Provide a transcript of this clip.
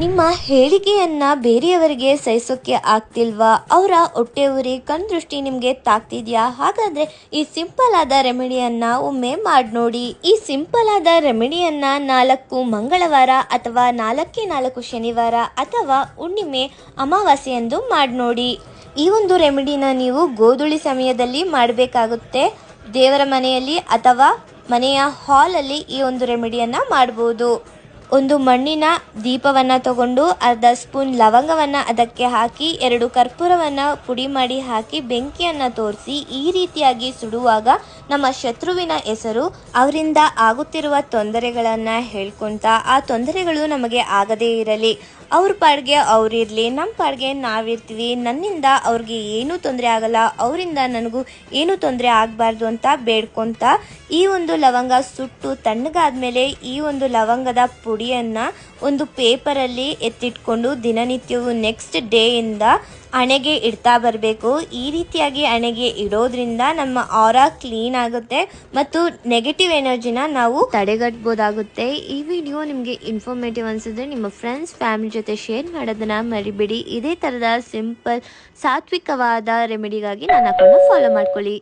ನಿಮ್ಮ ಹೇಳಿಕೆಯನ್ನ ಬೇರೆಯವರಿಗೆ ಸಹಿಸೋಕೆ ಆಗ್ತಿಲ್ವಾ? ಅವರ ಹೊಟ್ಟೆ ಉರಿ ಕಣ್ ದೃಷ್ಟಿ ನಿಮಗೆ ತಾಕ್ತಿದ್ಯಾ? ಹಾಗಾದ್ರೆ ಈ ಸಿಂಪಲ್ ಆದ ರೆಮಿಡಿಯನ್ನ ಒಮ್ಮೆ ಮಾಡಿ ನೋಡಿ. ಈ ಸಿಂಪಲ್ ಆದ ರೆಮಿಡಿಯನ್ನ 4 ಮಂಗಳವಾರ ಅಥವಾ 4 ಶನಿವಾರ ಅಥವಾ ಹುಣ್ಣಿಮೆ ಅಮಾವಾಸ್ಯೆಯಂದು ಮಾಡಿ ನೋಡಿ. ಈ ಒಂದು ರೆಮಿಡಿನ ನೀವು ಗೋಧೂಳಿ ಸಮಯದಲ್ಲಿ ಮಾಡಬೇಕಾಗುತ್ತೆ. ದೇವರ ಮನೆಯಲ್ಲಿ ಅಥವಾ ಮನೆಯ ಹಾಲಲ್ಲಿ ಈ ಒಂದು ರೆಮಿಡಿಯನ್ನ ಮಾಡಬಹುದು. ಒಂದು ಮಣ್ಣಿನ ದೀಪವನ್ನು ತಗೊಂಡು ಅರ್ಧ ಸ್ಪೂನ್ ಲವಂಗವನ್ನು ಅದಕ್ಕೆ ಹಾಕಿ 2 ಕರ್ಪೂರವನ್ನು ಪುಡಿ ಮಾಡಿ ಹಾಕಿ ಬೆಂಕಿಯನ್ನು ತೋರಿಸಿ ಈ ರೀತಿಯಾಗಿ ಸುಡುವಾಗ ನಮ್ಮ ಶತ್ರುವಿನ ಹೆಸರು, ಅವರಿಂದ ಆಗುತ್ತಿರುವ ತೊಂದರೆಗಳನ್ನು ಹೇಳ್ಕೊತ ಆ ತೊಂದರೆಗಳು ನಮಗೆ ಆಗದೇ ಇರಲಿ, ಅವ್ರ ಪಾಡಿಗೆ ಅವರಿರಲಿ, ನಮ್ಮ ಪಾಡಿಗೆ ನಾವಿರ್ತೀವಿ, ನನ್ನಿಂದ ಅವ್ರಿಗೆ ಏನೂ ತೊಂದರೆ ಆಗಲ್ಲ, ಅವರಿಂದ ನನಗೂ ಏನೂ ತೊಂದರೆ ಆಗಬಾರ್ದು ಅಂತ ಬೇಡ್ಕೊತ ಈ ಒಂದು ಲವಂಗ ಸುಟ್ಟು ತಣ್ಣಗಾದ್ಮೇಲೆ ಈ ಒಂದು ಲವಂಗದ ಪುಡಿಯನ್ನು ಒಂದು ಪೇಪರಲ್ಲಿ ಎತ್ತಿಟ್ಕೊಂಡು ದಿನನಿತ್ಯವೂ ನೆಕ್ಸ್ಟ್ ಡೇಯಿಂದ ಹಣೆಗೆ ಇಡ್ತಾ ಬರಬೇಕು. ಈ ರೀತಿಯಾಗಿ ಹಣೆಗೆ ಇಡೋದ್ರಿಂದ ನಮ್ಮ ಆರಾ ಕ್ಲೀನ್ ಆಗುತ್ತೆ ಮತ್ತು ನೆಗೆಟಿವ್ ಎನರ್ಜಿನ ನಾವು ತಡೆಗಟ್ಟಬಹುದಾಗುತ್ತೆ. ಈ ವಿಡಿಯೋ ನಿಮಗೆ ಇನ್ಫಾರ್ಮೇಟಿವ್ ಅನಿಸಿದ್ರೆ ನಿಮ್ಮ ಫ್ರೆಂಡ್ಸ್ ಫ್ಯಾಮಿಲಿ ಜೊತೆ ಶೇರ್ ಮಾಡೋದನ್ನ ಮರಿಬೇಡಿ. ಇದೇ ಥರದ ಸಿಂಪಲ್ ಸಾತ್ವಿಕವಾದ ರೆಮಿಡಿಗಾಗಿ ನನ್ನ ಅಕೌಂಟ್ನ ಫಾಲೋ ಮಾಡ್ಕೊಳ್ಳಿ.